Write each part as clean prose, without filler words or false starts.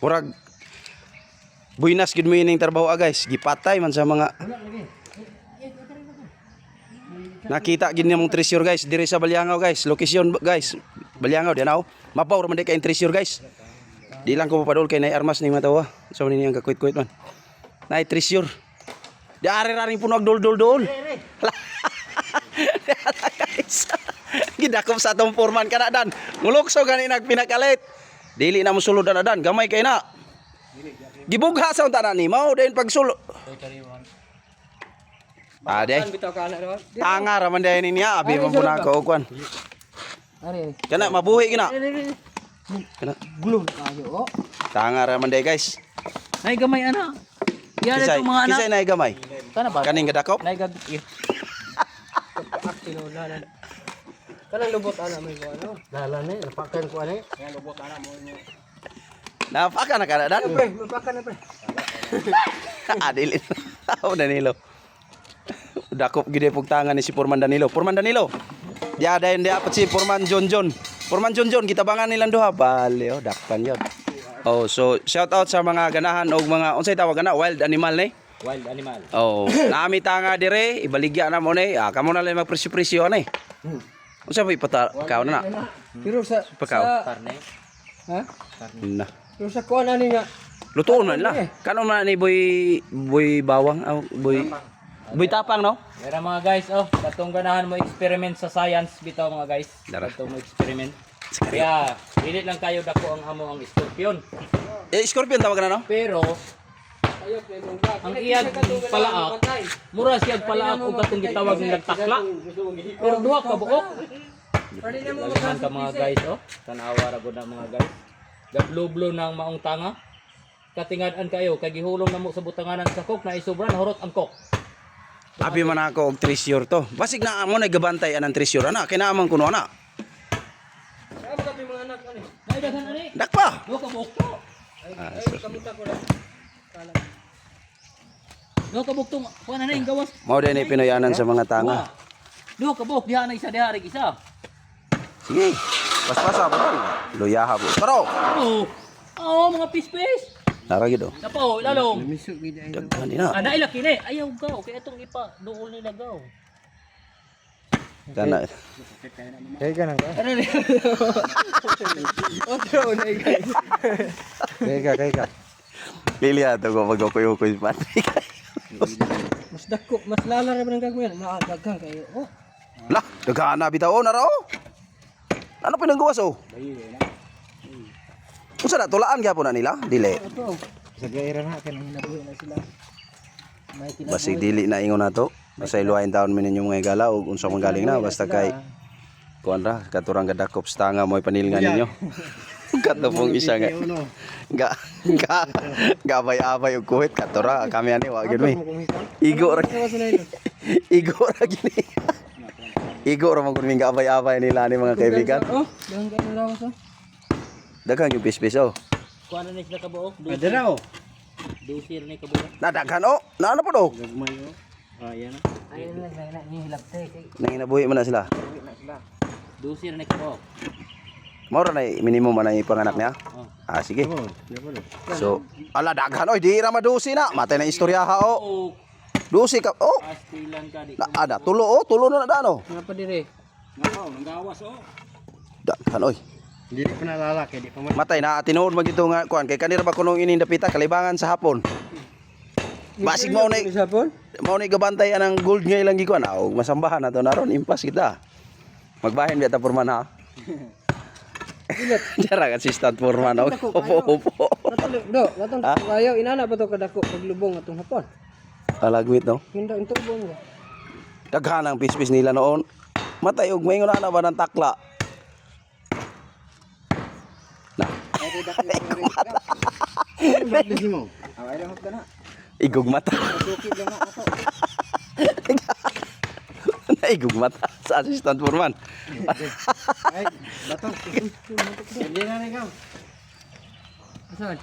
Murag buinas gid mo ining trabaho guys. Gipatay man sa mga nakita gid nimong treasure guys diri sa Balyangaw guys. Location guys. Balyangaw dianaw. Mapaw ra man di kay treasure guys. Di lang ko mapadol kay nay armas ning matawa. So ni ang kakuit-kuit man. Nay treasure. Di ari-aring puno agdol-dol-dol. Guys. Gidakop sa atong foreman kana dan. Mulukso gani nagpinakalit. Dili na mo sulod na dan. Gamay kay na. Gibugha sa unta ni mao din pagsulo. Ade. Tanga ra man day niya abi man puna ko kwan. Kana mabuhi kina. Kana Gulong kayo. tanga ra man day guys. Nay gamay ana. Yan Kisay, ito mga anak. kisay na gamay. Kana ba? Kaning gadakop. Nay gag. Tinulalan. Kanang lubot ana mo ano? Dalan ni, napakan ko ani. Yan lubot ana mo. Napaka na kada dan. Pre, mapakan na pre. Adilin. Tao Danilo. Dakop gide pug tangan ni si Purman Danilo. Purman Danilo. Dia ada yang dia apa sih Purman John John. Purman John John kita bangan nilang duha bali oh dakpan yun. Oh so shout out sa mga ganahan og mga unsay tawag na wild animal ni. Wild animal. Oh, nami tanga dire ibaligya na mo ni. Ah kamo na lang magpresyo-presyo ni. Unsa ba ipata kaw na? Pero sa Pakaw. karne. Ha? Na. Pero sa kuan ani nga. Lutoon man la. Kano man ni boy bawang oh, boy tapang no? Mera mga guys, oh, katong ganahan mo experiment sa science bitaw mga guys. Dara. Katong mo experiment. Kaya, dili lang kayo dako ang amo ang scorpion. Eh scorpion tawag na no? Pero ang iyag palaak, mura siyag palaak og katong gitawag ng nagtakla. Pero duha ka buok. Dalihan ka mga guys, oh. Tanawa ra gud na mga guys. Gablublo ng maong tanga. Katingad-an kayo kay gihulong namo sa butanganan sa kok na isobra na hurot ang kok. Abi man ako og treasure to. Basig na amo na gabantay anang treasure ana kay naaman kuno ana. Ano ka mga anak ani? Ay daghan ani. Dakpa. Duha ka buok to. Ay kamuta ko lang. Duha ka buok to. Kuan na ning gawas. Mao din ni pinoyanan sa mga tanga. Duha ka buok diha na isa diha rig isa. Sige. Paspasa pa tol. Luyaha po. Taro. Oh. Oh, mga pispis. Nara gid oh. Napo, lalong. Daghan din na. Ana ila kini, ayaw gaw kay atong ipa duol nila gaw. Kana. Kaya ka nang ka? Ano ni? Otro na guys. Kaya ka. Pili ato ko magkukuy pa. Mas dako, mas lala ra man ang gagawin. Daghan kayo. Oh. Lah, daghan na bitaw na ra oh. Ano pinanggawas oh? Unsa na tulaan gyapon na nila? Dili. Ito. Sa gaira na kanang hinabuhi na sila. May Basig dili na ingon nato. Basta iluhain taon mi ninyo mga igala ug unsa man galing na basta kay kuan ra katurang gadakop sa tanga mo ipanilngan ninyo. Kato pong isa nga. Gabay-abay og kuhit katura kami ani wa gyud mi. Igo ra. Igo ra gini. Igo ra man kun mi gabay-abay nila ni mga kaibigan. Oh, daghan kayo lawas oh. Daghang yung pispis oh. Kuan na ni sila kabuok. Adara oh. Dusir ni kabuok. Nadaghan oh. Naano po do? Gagmay oh. Ayan na. Ayun na ni hilabte kay. Nanginabuhi man na sila. Dusir ni kabuok. Mao ra na minimum man ang ipanganak niya. Oh. Ah sige. Oh, diba no? So, ala daghan oy, di ra madusi na. Matay na istorya ha oh. Oh, Dusi ka. Oh. astilan ka di. Na ada tulo oh, tulo na dano. Nga pa dire. Nakaw, nanggawas oh. Daghan oy. Hindi pa nalalaki, di pa man. Matay na tinuod man dito nga kuan kay kanira ba kunong inindapita kalibangan sa hapon. Basig mo na Sapon? mao ni gabantay anang gold nga ilang gikuan aw masambahan nato naron impas kita. Magbahin biya ta porman ha. Jara ka assistant porman og opo. Natong kayo inana ba to kadako paglubong atong hapon. Alagwit no. Hinda intong buong. Daghan ang pispis nila noon. Matay og maingon na ba ng takla. Na. Bakit mo? Away lang ka na. Igog mata. Suki lang ako. Naigog mata sa assistant foreman. Ay, bato. Hindi na rin ka. Asan?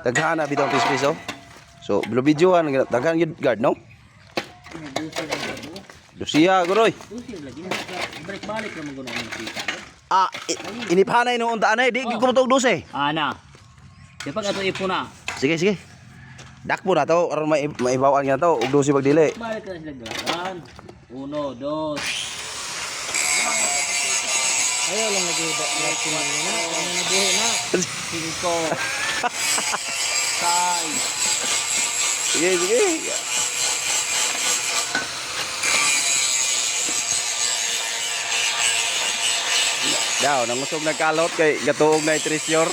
Daghan na bitong pispis oh. So, blue videoan daghan gyud guard no? Lucia, guroy. Usi lagi na. Balik-balik naman guna ang nakita. Ah, iniphanay nung untaan ay, di ko matog 12. Ana. Di pag ato ipo na. Sige, sige. Dakpo na to, aron maibawaan nga to, ug 12 pagdili. Balik na sila galawan. 1, 2. Ayaw lang nag-iba. Kumain na. Ano na buhi na. 5. 6. Sige, sige. Daw, nangusog nagkalot kay gatuog na treasure.